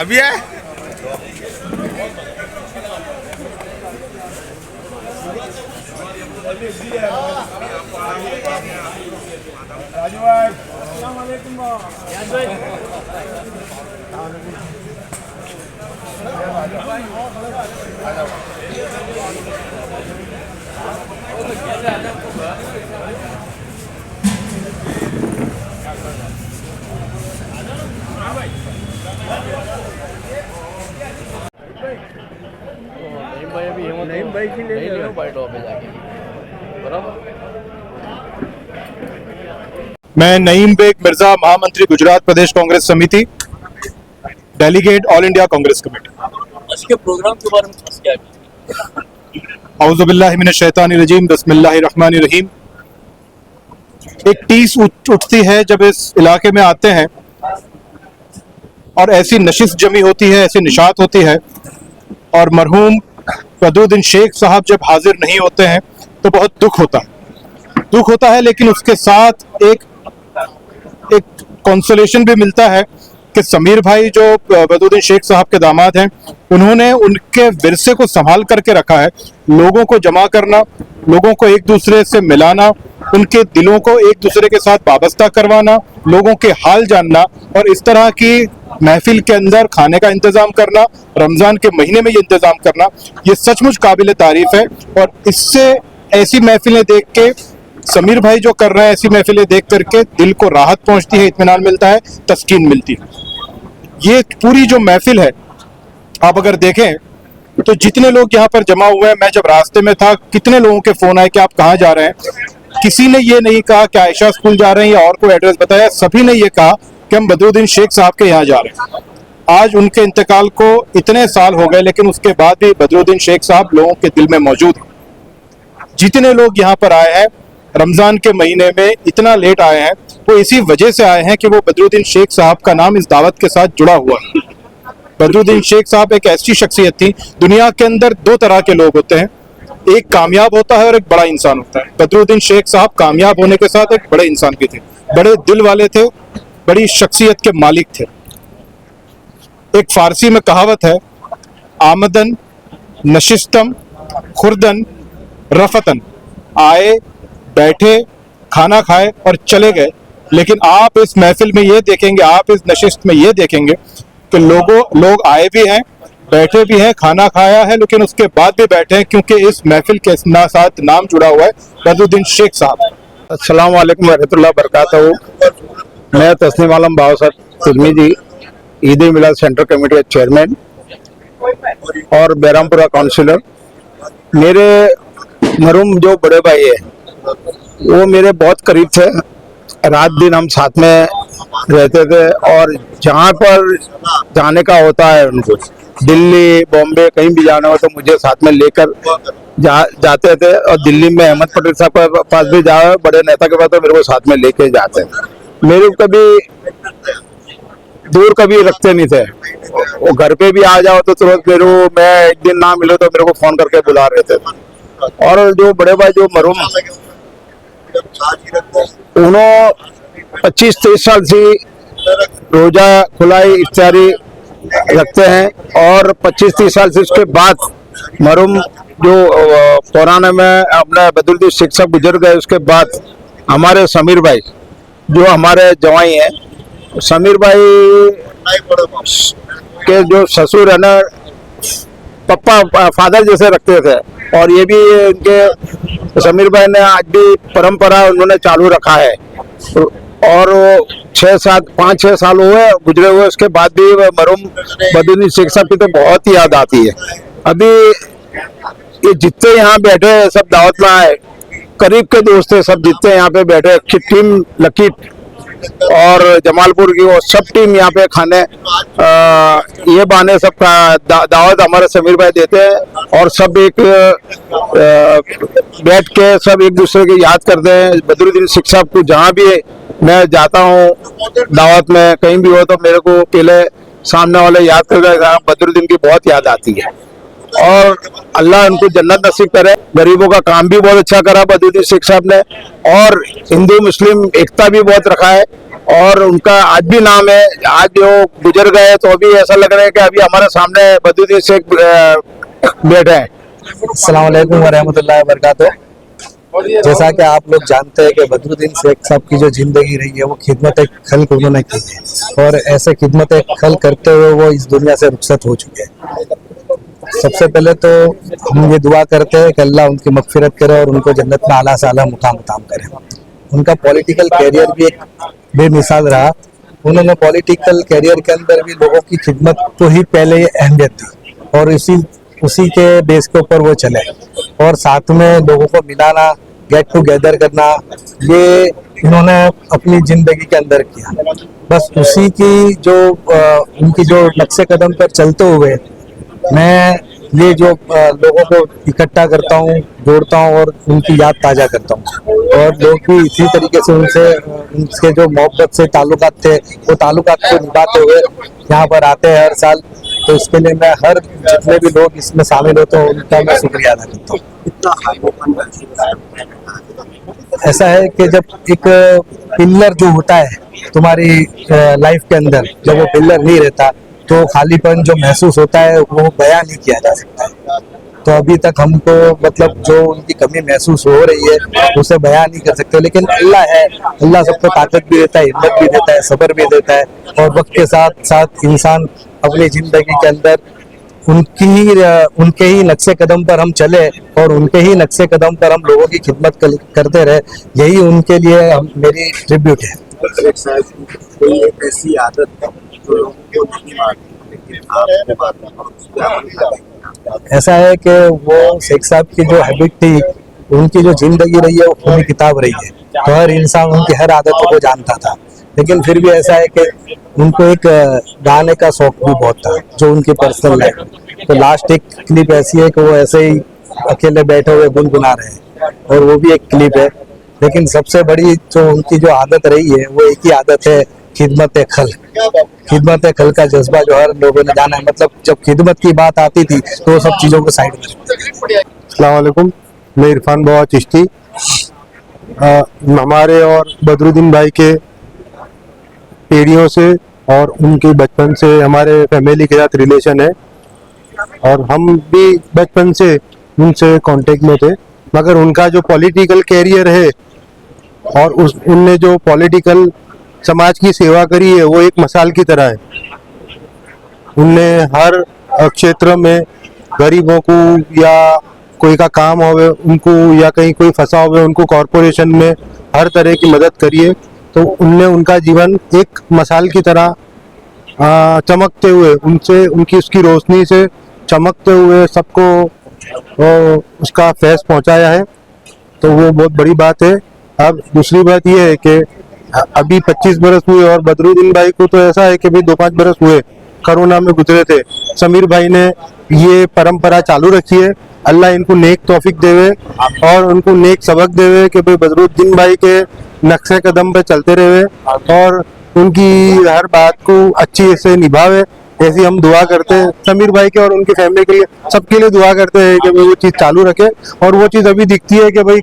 अभी है राजू भाई, अस्सलाम वालेकुम भाई। नईम भाई की ले लो भाई टॉप पे जाके बराबर। मैं नईम बेग मिर्जा, महामंत्री गुजरात प्रदेश कांग्रेस समिति, delegate all India Congress committee. आज के प्रोग्राम के बारे में क्या है? औज़ु बिल्लाहि मिनश शैतानिर रजीम, बिस्मिल्लाहिर रहमानिर रहीम। एक टीस उठती है जब इस इलाके में आते हैं और ऐसी नशिश जमी होती है, ऐसी निशात होती है, और मरहूम वदूद्दीन शेख साहब जब हाजिर नहीं होते हैं तो बहुत दुख होता है। लेकिन उसके साथ एक कंसोलेशन भी मिलता है कि समीर भाई जो वदूद्दीन शेख साहब के दामाद हैं, उन्होंने उनके विरसे को संभाल करके रखा है। लोगों को जमा करना, लोगों को एक दूसरे से मिलाना, उनके दिलों को एक दूसरे के साथ वाबस्ता करवाना, लोगों के हाल जानना, और इस तरह की महफिल के अंदर खाने का इंतजाम करना, रमजान के महीने में ये इंतजाम करना, ये सचमुच काबिल तारीफ है। और इससे ऐसी महफिलें देख के समीर भाई जो कर रहे हैं, ऐसी महफिलें देख करके दिल को राहत पहुंचती है, इत्मीनान मिलता है, तस्कीन मिलती है। ये पूरी जो महफिल है, आप अगर देखें तो जितने लोग यहाँ पर जमा हुए हैं, मैं जब रास्ते में था कितने लोगों के फोन आए कि आप कहाँ जा रहे हैं। किसी ने ये नहीं कहा कि आयशा स्कूल जा रहे हैं या और कोई एड्रेस बताया, सभी ने ये कहा कि हम वदूद्दीन शेख साहब के यहाँ जा रहे हैं। आज उनके इंतकाल को इतने साल हो गए, लेकिन उसके बाद भी बदरुद्दीन शेख साहब लोगों के दिल में मौजूद हैं। जितने लोग यहाँ पर आए हैं रमजान के महीने में इतना लेट आए हैं, वो इसी वजह से आए हैं कि वो बदरुद्दीन शेख साहब का नाम इस दावत के साथ जुड़ा हुआ है। बदरुद्दीन शेख साहब एक ऐसी शख्सियत थी, दुनिया के अंदर दो तरह के लोग होते हैं, एक कामयाब होता है और एक बड़ा इंसान होता है। बदरुद्दीन शेख साहब कामयाब होने के साथ एक बड़े इंसान भी थे, बड़े दिल वाले थे, बड़ी शख्सियत के मालिक थे। एक फारसी में कहावत है, आमदन नशिस्तम खुर्दन रफतन, आए बैठे खाना खाए और चले गए। लेकिन आप इस महफिल में ये देखेंगे, आप इस नशिस्त में ये देखेंगे कि लोग आए भी हैं, बैठे भी हैं, खाना खाया है, लेकिन उसके बाद भी बैठे हैं, क्योंकि इस महफिल के साथ नाम जुड़ा हुआ है बदरुद्दीन शेख साहब। अस्सलाम वालेकुम रहमतुल्लाह बरकातहू। मैं तस्नीम आलम बावसर तिरमिजी, ईद मिलाद सेंटर कमेटी के चेयरमैन और बैरामपुरा काउंसिलर। मेरे मरूम जो बड़े भाई है वो मेरे बहुत करीब थे, रात दिन हम साथ में रहते थे, और जहाँ पर जाने का होता है उनको, दिल्ली बॉम्बे कहीं भी जाना हो तो मुझे साथ में लेकर जाते थे। और दिल्ली में अहमद पटेल साहब के पास भी जाओ, बड़े नेता के पास, तो मेरे को साथ में लेके जाते थे। मेरे को कभी दूर कभी रखते नहीं थे, वो घर पे भी आ जाओ तो तुरंत मैं एक दिन ना मिलो तो मेरे को फोन करके बुला रहे थे। और जो बड़े भाई जो मरूम, उन्होंने 25-23 साल से रोजा खुलाई इफ्तारी रखते हैं, और 25-30 साल से उसके बाद मरूम जो पुराने में अपने बदरुद्दीन शेख साहब गुजर गए, उसके बाद हमारे समीर भाई जो हमारे जवाई हैं, समीर भाई के जो ससुर है ना, पप्पा फादर जैसे रखते थे, और ये भी इनके समीर भाई ने आज भी परंपरा उन्होंने चालू रखा है। और 5-6 साल हुए गुजरे हुए, उसके बाद भी मरूम बदरुद्दीन शेख साहब की तो बहुत ही याद आती है। अभी ये जितने यहाँ बैठे हैं सब दावत में आए, करीब के दोस्त है सब, जितने यहाँ पे बैठे, टीम लकी और जमालपुर की वो सब टीम यहाँ पे खाने ये बहाने सब दावत हमारे समीर भाई देते हैं, और सब एक बैठ के सब एक दूसरे की याद करते हैं। बदरुद्दीन शेख साहब को जहाँ भी मैं जाता हूँ दावत में कहीं भी हो, तो मेरे को पहले सामने वाले याद करके बदरुद्दीन की बहुत याद आती है। और अल्लाह उनको जन्नत नसीब करे। गरीबों का काम भी बहुत अच्छा करा बदरुद्दीन शेख साहब ने, और हिंदू मुस्लिम एकता भी बहुत रखा है, और उनका आज भी नाम है। आज जो गुजर गए तो अभी ऐसा लग रहा है कि अभी हमारे सामने बदरुद्दीन शेख बैठे हैं। अस्सलाम वालेकुम वरहमतुल्लाहि वबरकातुहू। जैसा कि आप लोग जानते हैं कि बदरुद्दीन शेख साहब की जो जिंदगी रही है वो खिदमत खल्क उन्होंने की है, और ऐसे खिदमत खल्क करते हुए वो इस दुनिया से रुखसत हो चुके हैं। सबसे पहले तो हम ये दुआ करते हैं कि अल्लाह उनकी मगफिरत करे और उनको जन्नत में आला से आला मुकाम करे। उनका पॉलिटिकल कैरियर भी एक बेमिसाल रहा। उन्होंने पॉलिटिकल कैरियर के अंदर भी लोगों की खिदमत को ही पहले अहमियत दी, और उसी के बेस के ऊपर वो चले, और साथ में लोगों को मिलाना, गेट टुगेदर करना, ये इन्होंने अपनी जिंदगी के अंदर किया। बस उसी की जो उनकी जो नक्शे कदम पर चलते हुए मैं ये जो लोगों को इकट्ठा करता हूँ, जोड़ता हूँ और उनकी याद ताज़ा करता हूँ, और लोग भी इसी तरीके से उनसे जो मोहब्बत से ताल्लुकात थे वो ताल्लुकात को निभाते हुए यहाँ पर आते हैं हर साल। तो इसके लिए मैं हर जितने भी लोग इसमें शामिल होते हैं उनका मैं शुक्रिया अदा करता हूँ। ऐसा है कि जब एक पिलर जो होता है तुम्हारी लाइफ के अंदर, जब वो पिलर नहीं रहता तो खालीपन जो महसूस होता है वो बयां नहीं किया जा सकता है। तो अभी तक हमको मतलब जो उनकी कमी महसूस हो रही है उसे बयां नहीं कर सकते, लेकिन अल्लाह है, अल्लाह सबको ताकत भी देता है, हिम्मत भी देता है, सब्र भी देता है, और वक्त के साथ साथ इंसान अपनी जिंदगी के अंदर उनके ही नक्शे कदम पर हम चले और उनके ही नक्शे कदम पर हम लोगों की खिदमत करते रहे, यही उनके लिए मेरी ट्रिब्यूट है। कोई एक ऐसी आदत जो लोगों को नहीं मारती लेकिन ऐसा है कि वो शेख साहब की जो हैबिट थी, उनकी जो जिंदगी रही है वो पूरी किताब रही है, तो हर इंसान उनकी हर आदतों को जानता था। लेकिन फिर भी ऐसा है कि उनको एक गाने का शौक भी बहुत था जो उनकी पर्सनल है। तो लास्ट एक क्लिप ऐसी है कि वो ऐसे ही अकेले बैठे हुए गुनगुना रहे हैं और वो भी एक क्लिप है। लेकिन सबसे बड़ी जो उनकी जो आदत रही है वो एक ही आदत है, खिदमत खल। खिदमत खल का जज्बा जो हर लोगों ने जाना है, मतलब जब खिदमत की बात आती थी तो वो सब चीजों को साइड में। अस्सलाम वालेकुम, मैं इरफान बाबा चिश्ती। हमारे और बदरुद्दीन भाई के पीढ़ियों से और उनके बचपन से हमारे फैमिली के साथ रिलेशन है और हम भी बचपन से उनसे कांटेक्ट में थे। मगर उनका जो पॉलिटिकल कैरियर है और उनने जो पॉलिटिकल समाज की सेवा करी है वो एक मिसाल की तरह है। उनने हर क्षेत्र में गरीबों को या कोई का काम होवे उनको या कहीं कोई फंसा होवे उनको कॉरपोरेशन में हर तरह की मदद करी है। तो उनने उनका जीवन एक मिसाल की तरह चमकते हुए उनसे उनकी उसकी रोशनी से चमकते हुए सबको उसका फैज़ पहुंचाया है। तो वो बहुत बड़ी बात है। अब दूसरी बात ये है कि अभी 25 बरस हुए और बदरुद्दीन भाई को तो ऐसा है कि भाई 2-5 बरस हुए कोरोना में गुजरे थे। समीर भाई ने ये परंपरा चालू रखी है। अल्लाह इनको नेक तौफीक देवे और उनको नेक सबक देवे कि भाई बदरुद्दीन भाई के नक्शे कदम पे चलते रहे और उनकी हर बात को अच्छी से निभावे। ऐसी हम दुआ करते हैं समीर भाई के और उनकी फैमिली के लिए, सबके लिए दुआ करते हैं कि भाई वो चीज़ चालू रखे। और वो चीज़ अभी दिखती है कि भाई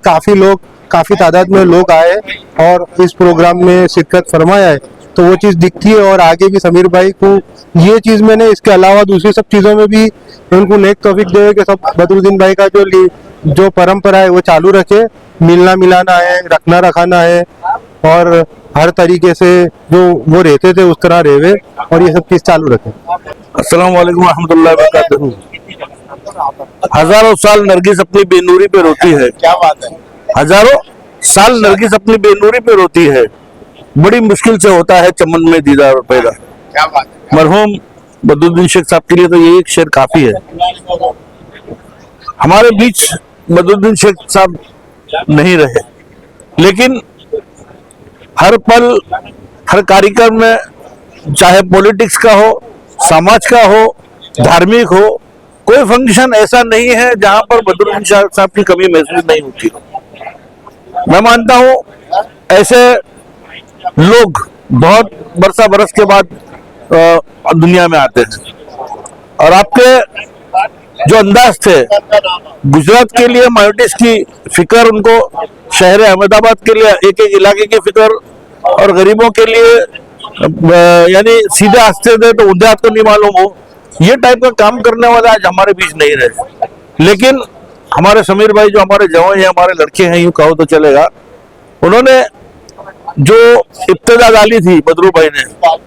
काफ़ी तादाद में लोग आए और इस प्रोग्राम में शिरकत फरमाया है। तो वो चीज़ दिखती है और आगे भी समीर भाई को ये चीज़ मैंने इसके अलावा दूसरी सब चीज़ों में भी उनको नेक तौफीक दे कि सब बदरुद्दीन भाई का जो परंपरा है वो चालू रखे। मिलना मिलाना है, रखना रखाना है और हर तरीके से जो वो रहते थे उस तरह रहे और ये सब चीज़ चालू रखे। अस्सलाम वालेकुम रहमतुल्लाहि व बरकातहू। हजारों साल नरगिस अपनी बेनूरी पे रोती है। क्या बात है। हजारों साल नरगिस अपनी बेनूरी पे रोती है, बड़ी मुश्किल से होता है चमन में दीदार पैदा। क्या बात है। मरहूम बदरुद्दीन शेख साहब के लिए तो ये एक शेर काफी है। हमारे बीच बदरुद्दीन शेख साहब नहीं रहे, लेकिन हर पल हर कार्यक्रम में, चाहे पॉलिटिक्स का हो, समाज का हो, धार्मिक हो, कोई फंक्शन ऐसा नहीं है जहां पर बदरुद्दीन शेख साहब की कमी महसूस नहीं होती। मैं मानता हूं ऐसे लोग बहुत बरस के बाद दुनिया में आते हैं और आपके जो अंदाज थे गुजरात के लिए माइनॉरिटीज की फिक्र, उनको शहर अहमदाबाद के लिए एक एक इलाके की फिक्र और गरीबों के लिए यानी सीधे हंसते थे तो उनके हाथ को नहीं मालूम हो, ये टाइप का काम करने वाला आज हमारे बीच नहीं रहे। लेकिन हमारे समीर भाई जो हमारे जवान हैं, हमारे लड़के हैं, यूं कहो तो चलेगा, उन्होंने जो इब्तिदा डाली थी बदरू भाई ने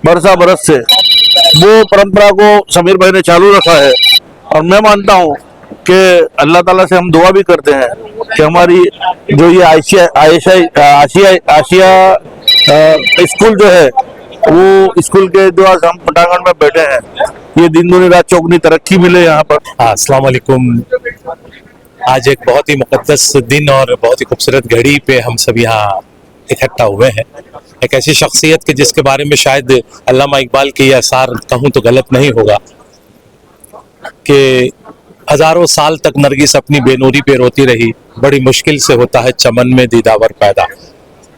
बरस से, वो परंपरा को समीर भाई ने चालू रखा है। और मैं मानता हूँ कि अल्लाह ताला से हम दुआ भी करते हैं कि हमारी जो ये आशिया स्कूल जो है वो स्कूल के जो आज हम पटांगण में बैठे हैं, ये दिन दूनी रात चौगनी तरक्की मिले यहाँ पर। अस्सलाम वालेकुम। आज एक बहुत ही मुकद्दस दिन और बहुत ही खूबसूरत घड़ी पे हम सब यहाँ इकट्ठा हुए हैं। एक ऐसी शख्सियत के जिसके बारे में शायद अल्लामा इकबाल के ये आसार कहूँ तो गलत नहीं होगा कि हजारों साल तक नरगिस अपनी बेनूरी पे रोती रही, बड़ी मुश्किल से होता है चमन में दीदावर पैदा।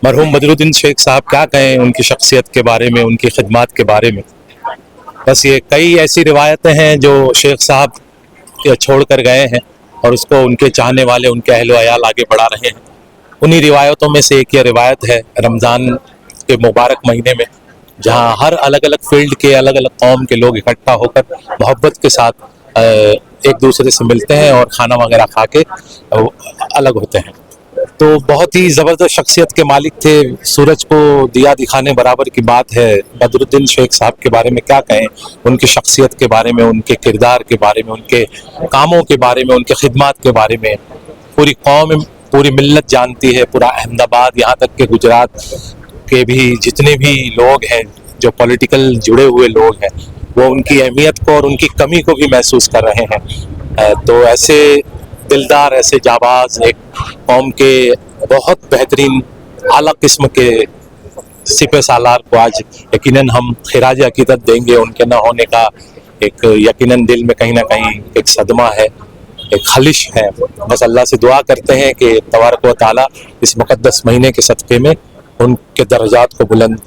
मरहूम बदरुद्दीन शेख साहब क्या कहें उनकी शख्सियत के बारे में, उनकी खिदमत के बारे में। बस ये कई ऐसी रिवायतें हैं जो शेख साहब छोड़ कर गए हैं और उसको उनके चाहने वाले, उनके अहलो अयाल आगे बढ़ा रहे हैं। उन्हीं रिवायतों में से एक ये रिवायत है रमज़ान के मुबारक महीने में, जहाँ हर अलग अलग फील्ड के, अलग अलग कौम के लोग इकट्ठा होकर मोहब्बत के साथ एक दूसरे से मिलते हैं और खाना वगैरह खा के अलग होते हैं। तो बहुत ही ज़बरदस्त शख्सियत के मालिक थे, सूरज को दिया दिखाने बराबर की बात है। बदरुद्दीन शेख साहब के बारे में क्या कहें, उनकी शख्सियत के बारे में, उनके किरदार के बारे में, उनके कामों के बारे में, उनके खिदमत के बारे में पूरी कौम, पूरी मिल्लत जानती है। पूरा अहमदाबाद, यहाँ तक के गुजरात के भी जितने भी लोग हैं जो पॉलिटिकल जुड़े हुए लोग हैं, वो उनकी अहमियत को और उनकी कमी को भी महसूस कर रहे हैं। तो ऐसे दिलदार, ऐसे जाबाज, एक कौम के बहुत बेहतरीन आला किस्म के सिपह सालार को आज यकीनन हम खिराज अकीदत देंगे। उनके न होने का एक यकीनन दिल में कहीं ना कहीं एक सदमा है, एक खलिश है। बस अल्लाह से दुआ करते हैं कि तबारक व तआला इस मुक़द्दस महीने के सदक़े में उनके दर्जात को बुलंद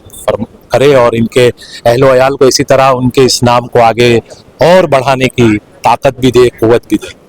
करे और इनके अहलो अयाल को इसी तरह उनके इस नाम को आगे और बढ़ाने की ताकत भी दे, क़ुव्वत भी दे।